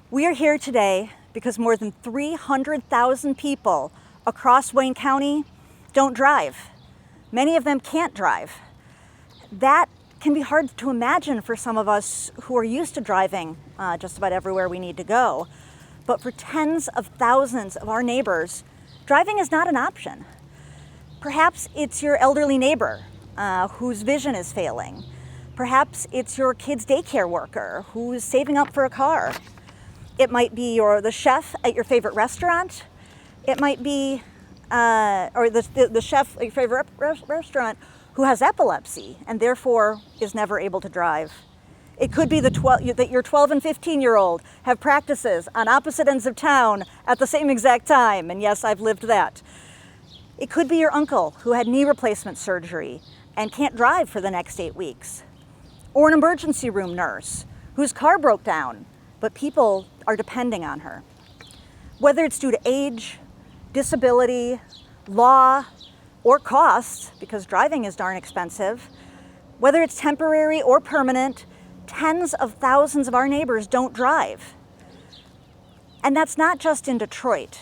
We are here today because more than 300,000 people across Wayne County don't drive. Many of them can't drive. That can be hard to imagine for some of us who are used to driving just about everywhere we need to go. But for tens of thousands of our neighbors, driving is not an option. Perhaps it's your elderly neighbor whose vision is failing. Perhaps it's your kid's daycare worker who's saving up for a car. It might be the chef at your favorite restaurant. It might be the chef at your favorite restaurant who has epilepsy and therefore is never able to drive. It could be that your 12 and 15-year-old have practices on opposite ends of town at the same exact time, and yes, I've lived that. It could be your uncle who had knee replacement surgery and can't drive for the next 8 weeks. Or an emergency room nurse whose car broke down, but people are depending on her. Whether it's due to age, disability, law, or cost, because driving is darn expensive, whether it's temporary or permanent, tens of thousands of our neighbors don't drive. And that's not just in Detroit.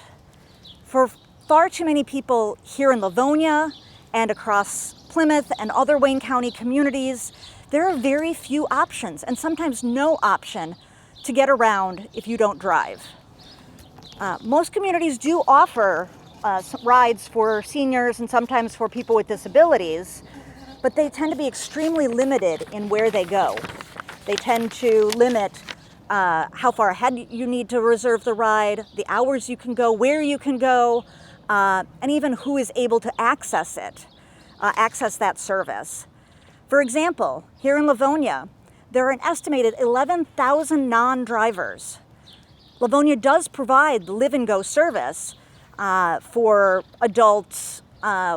For far too many people here in Livonia and across Plymouth and other Wayne County communities, there are very few options and sometimes no option to get around if you don't drive. Most communities do offer rides for seniors and sometimes for people with disabilities, but they tend to be extremely limited in where they go. They tend to limit how far ahead you need to reserve the ride, the hours you can go, where you can go, and even who is able to access that service. For example, here in Livonia, there are an estimated 11,000 non-drivers. Livonia does provide the Live and Go service for adults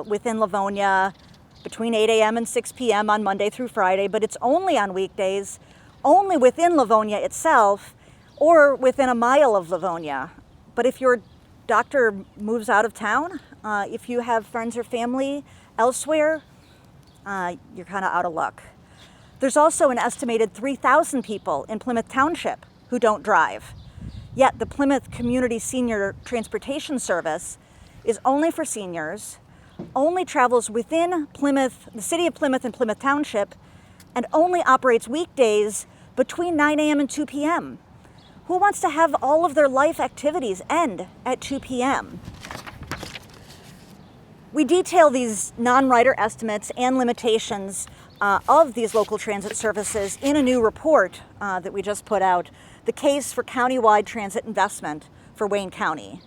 within Livonia between 8 a.m. and 6 p.m. on Monday through Friday, but it's only on weekdays, only within Livonia itself, or within a mile of Livonia. But if your doctor moves out of town, if you have friends or family elsewhere, you're kind of out of luck. There's also an estimated 3,000 people in Plymouth Township who don't drive. Yet the Plymouth Community Senior Transportation Service is only for seniors, only travels within Plymouth, the city of Plymouth and Plymouth Township, and only operates weekdays between 9 a.m. and 2 p.m. Who wants to have all of their life activities end at 2 p.m.? We detail these non-rider estimates and limitations of these local transit services in a new report that we just put out, The Case for Countywide Transit Investment for Wayne County.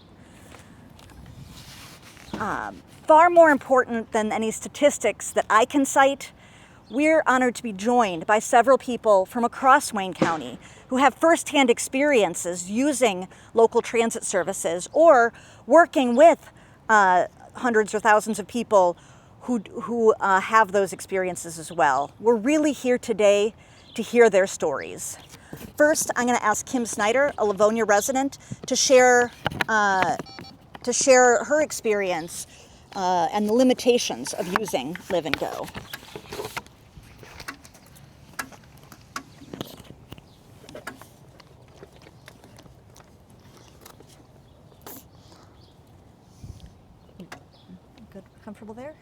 Far more important than any statistics that I can cite, we're honored to be joined by several people from across Wayne County who have firsthand experiences using local transit services or working with hundreds or thousands of people who have those experiences as well. We're really here today to hear their stories. First, I'm going to ask Kim Snyder, a Livonia resident, to share her experience and the limitations of using Live and Go. Good, comfortable there?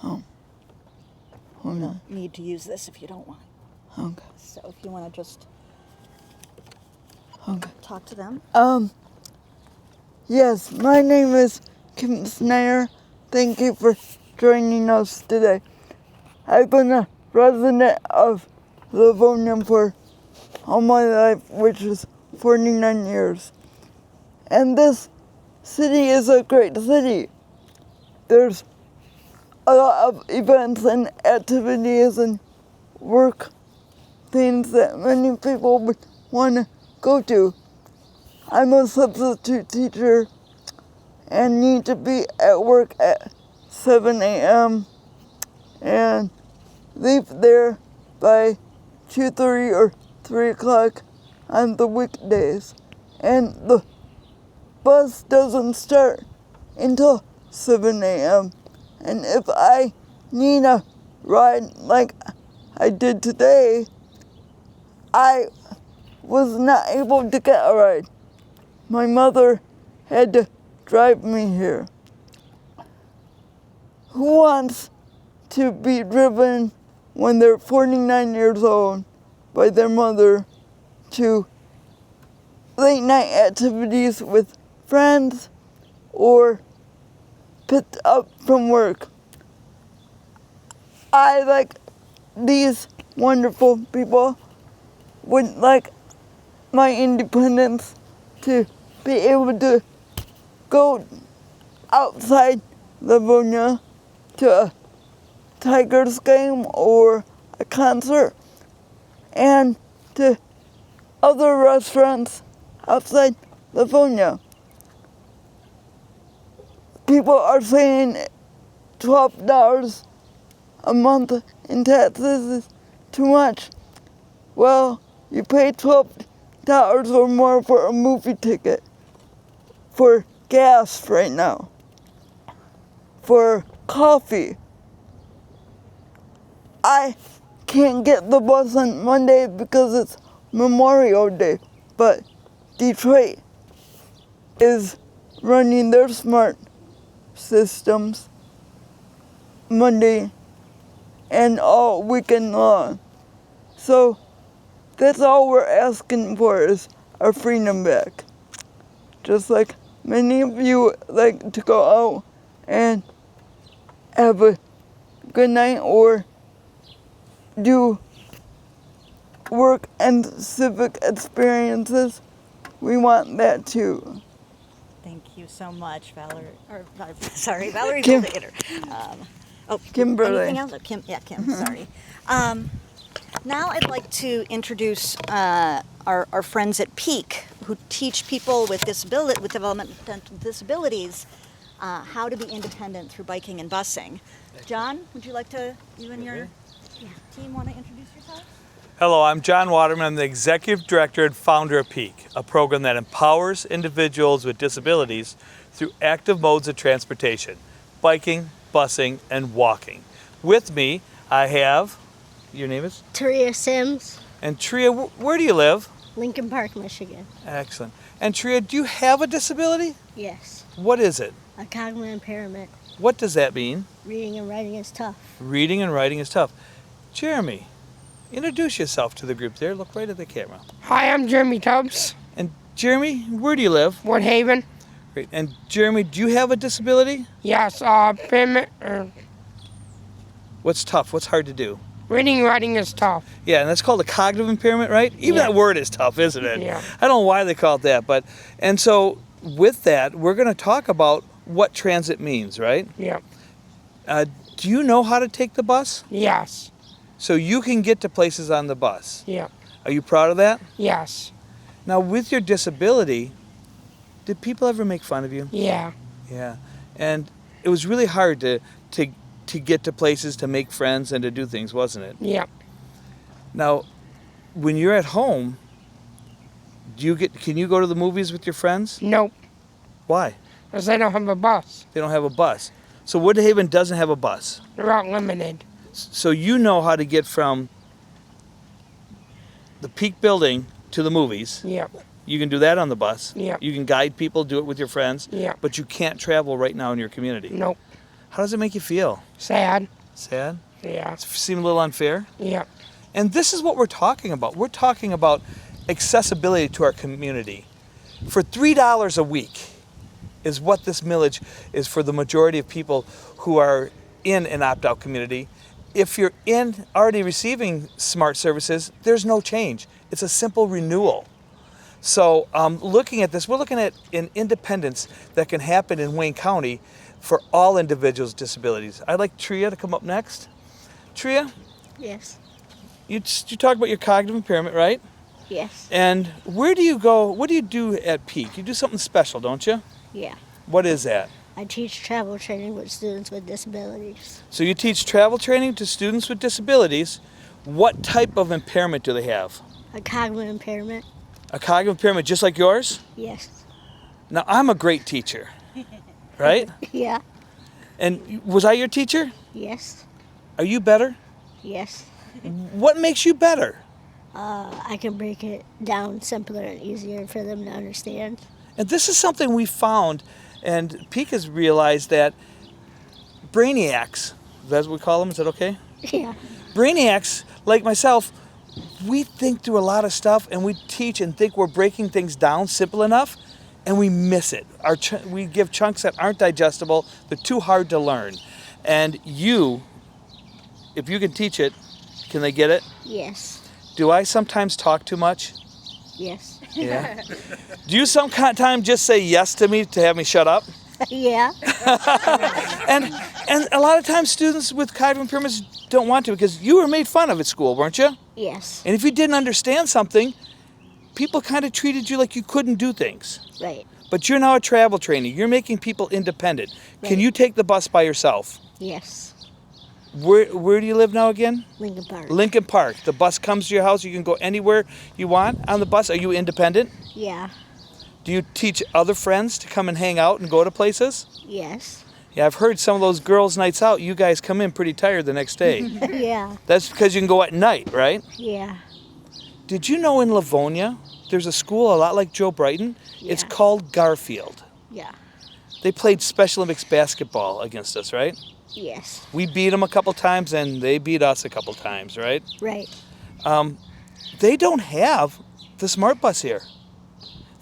Oh. Hold on. Need to use this if you don't want. Okay. So if you want to just Okay. talk to them. Yes, my name is Kim Snyder. Thank you for joining us today. I've been a resident of Livonia for all my life, which is 49 years. And this city is a great city. There's a lot of events and activities and work things that many people would want to go to. I'm a substitute teacher and need to be at work at 7 a.m. and leave there by 2:30 or 3 o'clock on the weekdays. And the bus doesn't start until 7 a.m. And if I need a ride like I did today, I was not able to get a ride. My mother had to drive me here. Who wants to be driven when they're 49 years old by their mother to late night activities with friends or picked up from work? I, like these wonderful people, would like my independence to be able to go outside Livonia to a Tigers game or a concert and to other restaurants outside Livonia. People are saying $12 a month in taxes is too much. Well, you pay $12 or more for a movie ticket, for gas right now, for coffee. I can't get the bus on Monday because it's Memorial Day, but Detroit is running their smart systems Monday and all weekend long. So that's all we're asking for is our freedom back. Just like many of you like to go out and have a good night or do work and civic experiences, we want that too. Thank you so much, Valerie. Valerie Kim. Boldater. Kimberly. Anything else? Kim. Yeah, Kim. Sorry. Now I'd like to introduce our friends at Peak, who teach people with developmental disabilities how to be independent through biking and busing. John, would you like to? You and your team want to introduce yourself? Hello, I'm John Waterman. I'm the Executive Director and founder of Peak, a program that empowers individuals with disabilities through active modes of transportation, biking, busing, and walking. With me, I have, your name is? Tria Sims, And Tria, where do you live? Lincoln Park, Michigan. Excellent. And Tria, do you have a disability? Yes, What is it? a cognitive impairment. What does that mean? Reading and writing is tough. Reading and writing is tough. Jeremy, introduce yourself to the group there. Look right at the camera. Hi, I'm Jeremy Tubbs, And Jeremy, where do you live? Woodhaven. Great. And Jeremy, do you have a disability? Yes, What's tough? What's hard to do? reading and writing is tough. Yeah, and that's called a cognitive impairment, right? Even Yeah. that word is tough, isn't it? Yeah. I don't know why they call it that, and so with that, we're going to talk about what transit means, right? Yep. Do you know how to take the bus? Yes. So you can get to places on the bus. Yep. Are you proud of that? Yes. Now, with your disability, did people ever make fun of you? Yeah. Yeah. And it was really hard to get to places, to make friends, and to do things, wasn't it? Yep. Now, when you're at home, can you go to the movies with your friends? Nope. Why? Because they don't have a bus. They don't have a bus. So Woodhaven doesn't have a bus. They're out limited. So you know how to get from the Peak building to the movies. Yep. You can do that on the bus. Yep. You can guide people, do it with your friends. Yep. But you can't travel right now in your community. Nope. How does it make you feel? Sad. Sad? Yeah. Seem a little unfair? Yep. And this is what we're talking about. We're talking about accessibility to our community. For $3 a week is what this millage is for the majority of people who are in an opt-out community. If you're already receiving smart services, there's no change. It's a simple renewal. So looking at this, we're looking at an independence that can happen in Wayne County for all individuals with disabilities. I'd like Tria to come up next. Tria, Yes. you talk about your cognitive impairment, right? Yes. And where do you go? What do you do at Peak? You do something special, don't you? Yeah. What is that? I teach travel training with students with disabilities. So you teach travel training to students with disabilities. What type of impairment do they have? A cognitive impairment. A cognitive impairment just like yours? Yes. Now, I'm a great teacher, right? Yeah. And was I your teacher? Yes. Are you better? Yes. What makes you better? I can break it down simpler and easier for them to understand. And this is something we found, and Peak has realized that brainiacs, that's what we call them, is that okay? Yeah. Brainiacs, like myself, we think through a lot of stuff and we teach and think we're breaking things down simple enough and we miss it. We give chunks that aren't digestible, they're too hard to learn. And you, if you can teach it, can they get it? Yes. Do I sometimes talk too much? Yes. Yeah. Do you sometimes just say yes to me to have me shut up? Yeah. And a lot of times students with cognitive impairments don't want to because you were made fun of at school, weren't you? Yes. And if you didn't understand something, people kind of treated you like you couldn't do things. Right. But you're now a travel trainer. You're making people independent. Can Right. you take the bus by yourself? Yes. Where do you live now again? Lincoln Park. Lincoln Park. The bus comes to your house. You can go anywhere you want on the bus. Are you independent? Yeah. Do you teach other friends to come and hang out and go to places? Yes. Yeah, I've heard some of those girls' nights out, you guys come in pretty tired the next day. Yeah. That's because you can go at night, right? Yeah. Did you know in Livonia, there's a school a lot like Joe Brighton? It's Yeah. called Garfield. Yeah. They played Special Olympics basketball against us, right? Yes. We beat them a couple times and they beat us a couple times, right? Right. They don't have the smart bus here.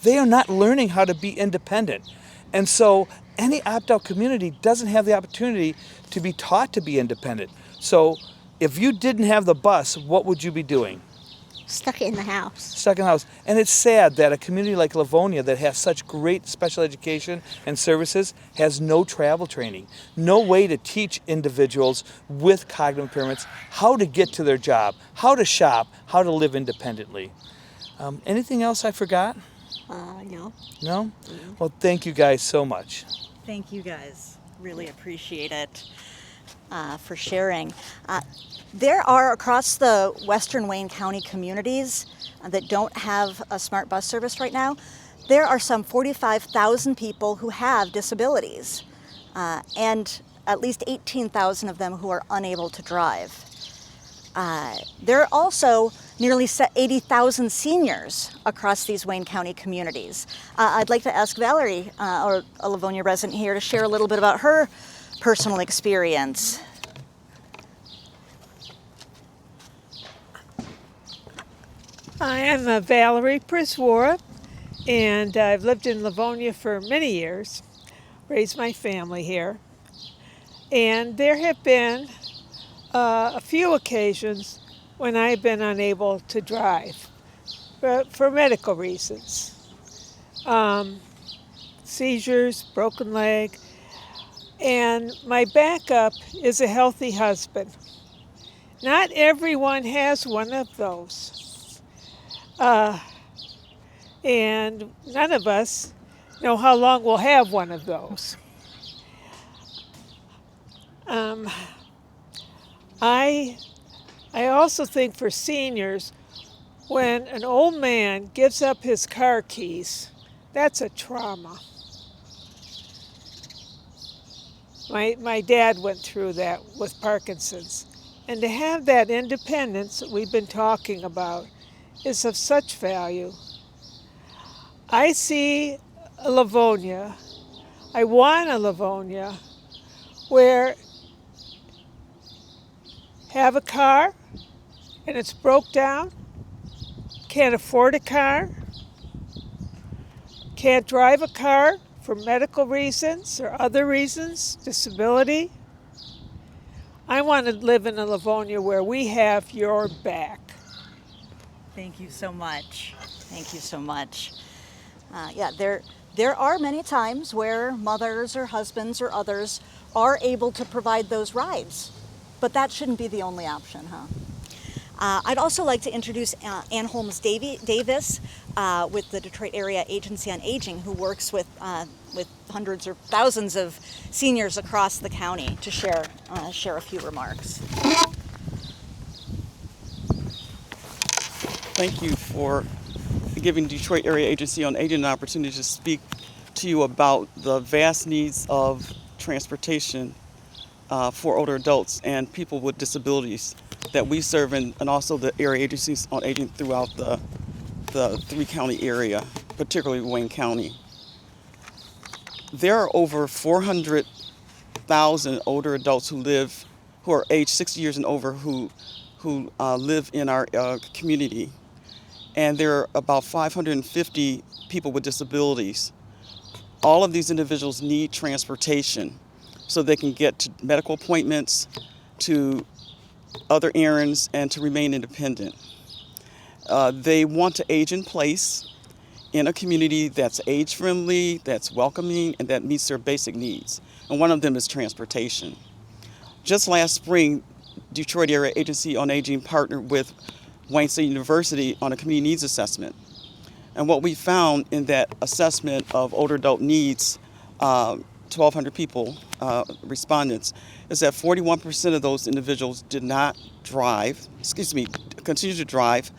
They are not learning how to be independent. And so any opt-out community doesn't have the opportunity to be taught to be independent. So if you didn't have the bus, what would you be doing? Stuck in the house. Stuck in the house. And it's sad that a community like Livonia that has such great special education and services has no travel training, no way to teach individuals with cognitive impairments how to get to their job, how to shop, how to live independently. Anything else I forgot? No. No? Well, thank you guys so much. Thank you guys. Really appreciate it for sharing. There are across the Western Wayne County communities that don't have a smart bus service right now. There are some 45,000 people who have disabilities and at least 18,000 of them who are unable to drive. There are also nearly 80,000 seniors across these Wayne County communities. I'd like to ask Valerie, or a Livonia resident here, to share a little bit about her personal experience. I am Valerie Priswara, and I've lived in Livonia for many years, raised my family here. And there have been a few occasions when I've been unable to drive for medical reasons. Seizures, broken leg, and my backup is a healthy husband. Not everyone has one of those. And none of us know how long we'll have one of those. I also think for seniors, when an old man gives up his car keys, that's a trauma. My dad went through that with Parkinson's. And to have that independence that we've been talking about is of such value. I see a Livonia, I want a Livonia where have a car and it's broke down, can't afford a car, can't drive a car for medical reasons or other reasons, disability. I want to live in a Livonia where we have your back. Thank you so much. Thank you so much. There are many times where mothers or husbands or others are able to provide those rides, but that shouldn't be the only option, huh? I'd also like to introduce Ann Holmes Davis with the Detroit Area Agency on Aging, who works with hundreds or thousands of seniors across the county, to share a few remarks. Thank you for giving Detroit Area Agency on Aging an opportunity to speak to you about the vast needs of transportation for older adults and people with disabilities that we serve in, and also the area agencies on aging throughout the 3-county area, particularly Wayne County. There are over 400,000 older adults who are age 60 years and over who live in our community. And there are about 550 people with disabilities. All of these individuals need transportation so they can get to medical appointments, to other errands, and to remain independent. They want to age in place in a community that's age-friendly, that's welcoming, and that meets their basic needs. And one of them is transportation. Just last spring, Detroit Area Agency on Aging partnered with Wayne State University on a community needs assessment. And what we found in that assessment of older adult needs, 1,200 people, respondents, is that 41% of those individuals did not drive, continue to drive,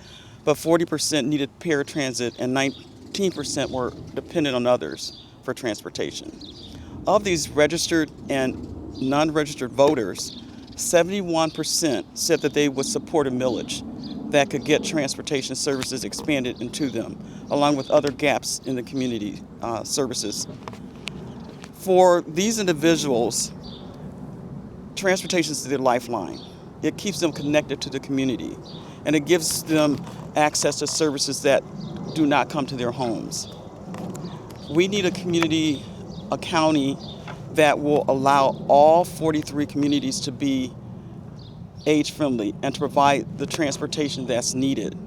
but 40% needed paratransit and 19% were dependent on others for transportation. Of these registered and non-registered voters, 71% said that they would support a millage that could get transportation services expanded into them, along with other gaps in the community services. For these individuals, transportation is their lifeline. It keeps them connected to the community, and it gives them access to services that do not come to their homes. We need a county that will allow all 43 communities to be age-friendly and to provide the transportation that's needed.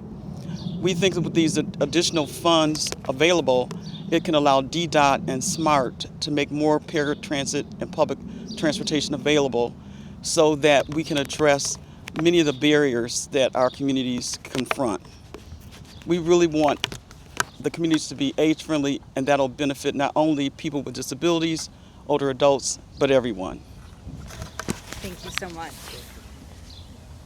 We think that with these additional funds available, it can allow DDOT and SMART to make more paratransit and public transportation available so that we can address many of the barriers that our communities confront. We really want the communities to be age-friendly, and that'll benefit not only people with disabilities, older adults, but everyone. Thank you so much.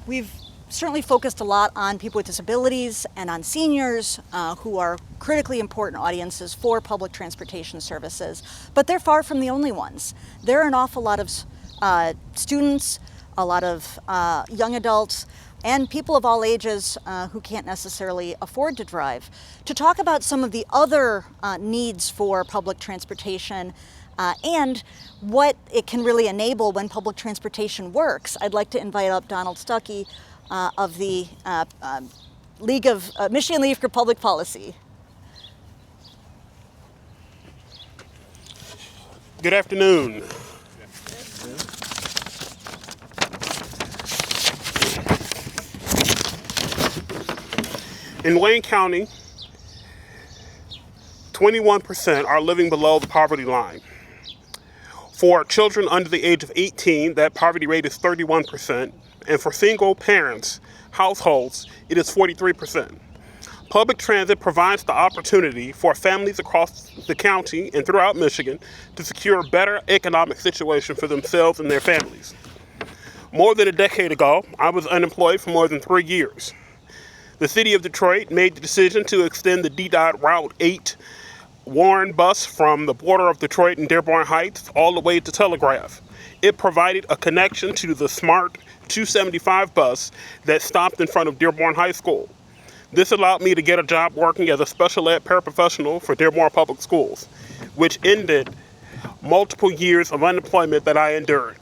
We've certainly focused a lot on people with disabilities and on seniors who are critically important audiences for public transportation services, but they're far from the only ones. There are an awful lot of students, a lot of young adults, and people of all ages who can't necessarily afford to drive. To talk about some of the other needs for public transportation and what it can really enable when public transportation works, I'd like to invite up Donald Stuckey of the Michigan League for Public Policy. Good afternoon. In Wayne County, 21% are living below the poverty line. For children under the age of 18, that poverty rate is 31%, and for single parents households, it is 43%. Public transit provides the opportunity for families across the county and throughout Michigan to secure a better economic situation for themselves and their families. More than a decade ago, I was unemployed for more than 3 years. The city of Detroit made the decision to extend the DDOT Route 8 Warren bus from the border of Detroit and Dearborn Heights all the way to Telegraph. It provided a connection to the SMART 275 bus that stopped in front of Dearborn High School. This allowed me to get a job working as a special ed paraprofessional for Dearborn Public Schools, which ended multiple years of unemployment that I endured.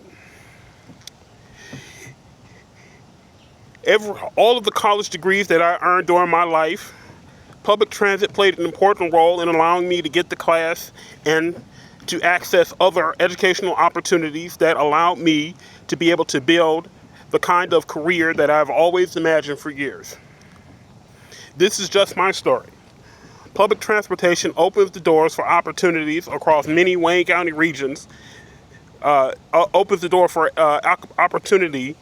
All of the college degrees that I earned during my life, public transit played an important role in allowing me to get to class and to access other educational opportunities that allowed me to be able to build the kind of career that I've always imagined for years. This is just my story. Public transportation opens the doors for opportunities across many Wayne County regions, opens the door for opportunity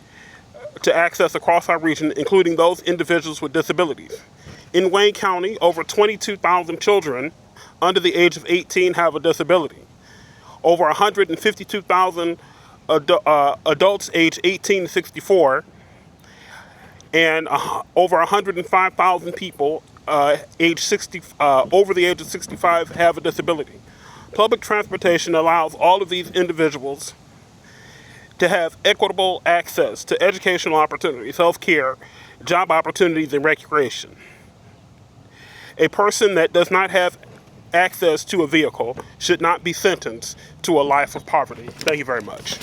to access across our region, including those individuals with disabilities. In Wayne County, over 22,000 children under the age of 18 have a disability. Over 152,000 adults aged 18 to 64, and over 105,000 people over the age of 65 have a disability. Public transportation allows all of these individuals to have equitable access to educational opportunities, health care, job opportunities, and recreation. A person that does not have access to a vehicle should not be sentenced to a life of poverty. Thank you very much.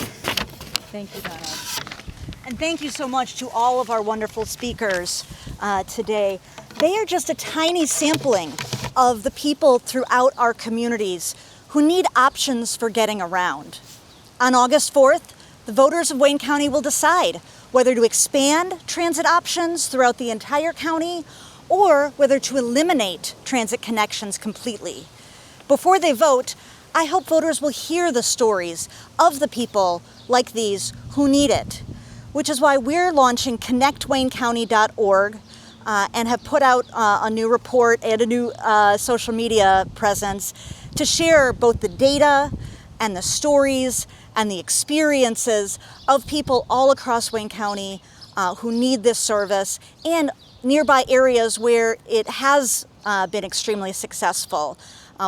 Thank you, Donald. And thank you so much to all of our wonderful speakers today. They are just a tiny sampling of the people throughout our communities who need options for getting around. On August 4th, the voters of Wayne County will decide whether to expand transit options throughout the entire county or whether to eliminate transit connections completely. Before they vote, I hope voters will hear the stories of the people like these who need it, which is why we're launching connectwaynecounty.org and have put out a new report and a new social media presence to share both the data and the stories and the experiences of people all across Wayne County who need this service and nearby areas where it has been extremely successful.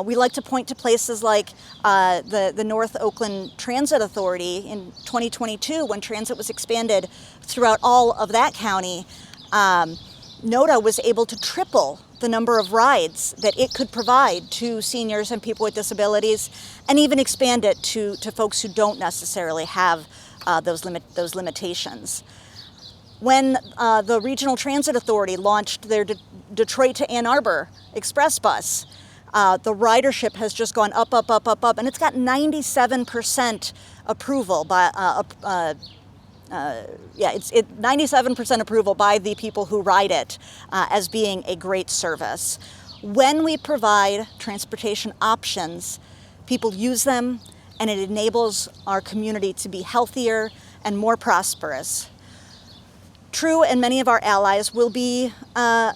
We like to point to places like the North Oakland Transit Authority in 2022 when transit was expanded throughout all of that county. NOTA was able to triple the number of rides that it could provide to seniors and people with disabilities, and even expand it to folks who don't necessarily have those limitations. When the Regional Transit Authority launched their Detroit to Ann Arbor Express Bus, the ridership has just gone up, and it's got 97% approval by 97% approval by the people who ride it as being a great service. When we provide transportation options, people use them, and it enables our community to be healthier and more prosperous. True and many of our allies will be are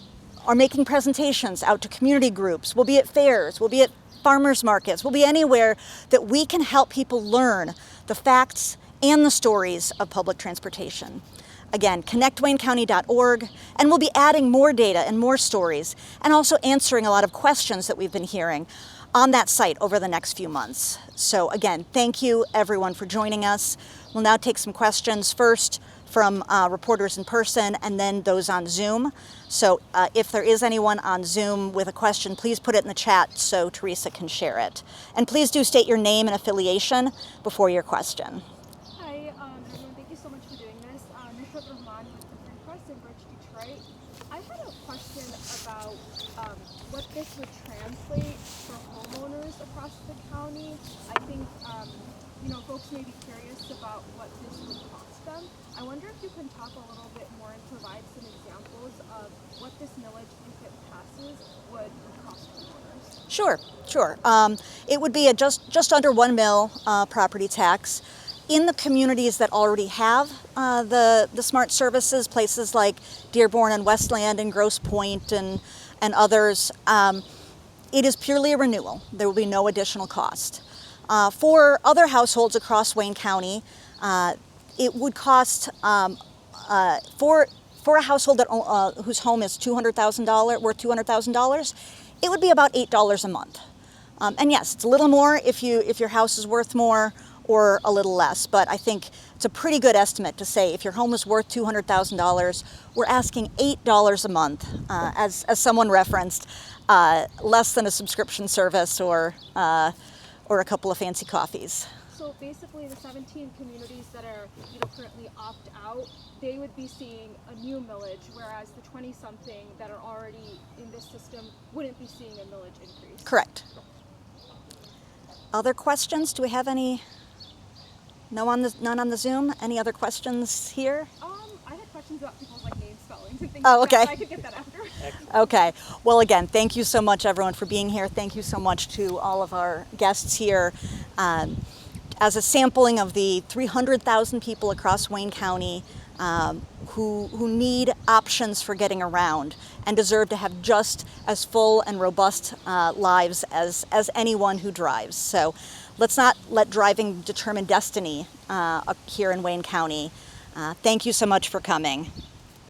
making presentations out to community groups. We'll be at fairs, we'll be at farmers markets, we'll be anywhere that we can help people learn the facts and the stories of public transportation. Again, connectwaynecounty.org, and we'll be adding more data and more stories, and also answering a lot of questions that we've been hearing on that site over the next few months. So again, thank you everyone for joining us. We'll now take some questions first from reporters in person and then those on Zoom. So if there is anyone on Zoom with a question, please put it in the chat so Teresa can share it. And please do state your name and affiliation before your question. Hi, everyone. Thank you so much for doing this. Nusrat Rahman with the Free Press in Bridge, Detroit. I had a question about what this would translate for homeowners across the county. I think, folks may be curious about what this would cost them. I wonder if you can talk a little bit more and provide some examples of what this millage, if it passes, would cost homeowners. Sure. It would be a just under 1 mil property tax. In the communities that already have the smart services, places like Dearborn and Westland and Grosse Pointe and others, it is purely a renewal. There will be no additional cost. For other households across Wayne County, it would cost for a household that whose home is worth $200,000, it would be about $8 a month. And yes, it's a little more if your house is worth more, or a little less, but I think it's a pretty good estimate to say if your home is worth $200,000, we're asking $8 a month, as someone referenced, less than a subscription service or a couple of fancy coffees. So basically, the 17 communities that are currently opt out, they would be seeing a new millage, whereas the 20-something that are already in this system wouldn't be seeing a millage increase. Correct. Other questions? Do we have any? None on the Zoom. Any other questions here? I had questions about people's name spellings and things. Oh, okay. Like that, but I could get that after. Okay. Well, again, thank you so much, everyone, for being here. Thank you so much to all of our guests here. As a sampling of the 300,000 people across Wayne County who need options for getting around and deserve to have just as full and robust lives as anyone who drives. So let's not let driving determine destiny here in Wayne County. Thank you so much for coming.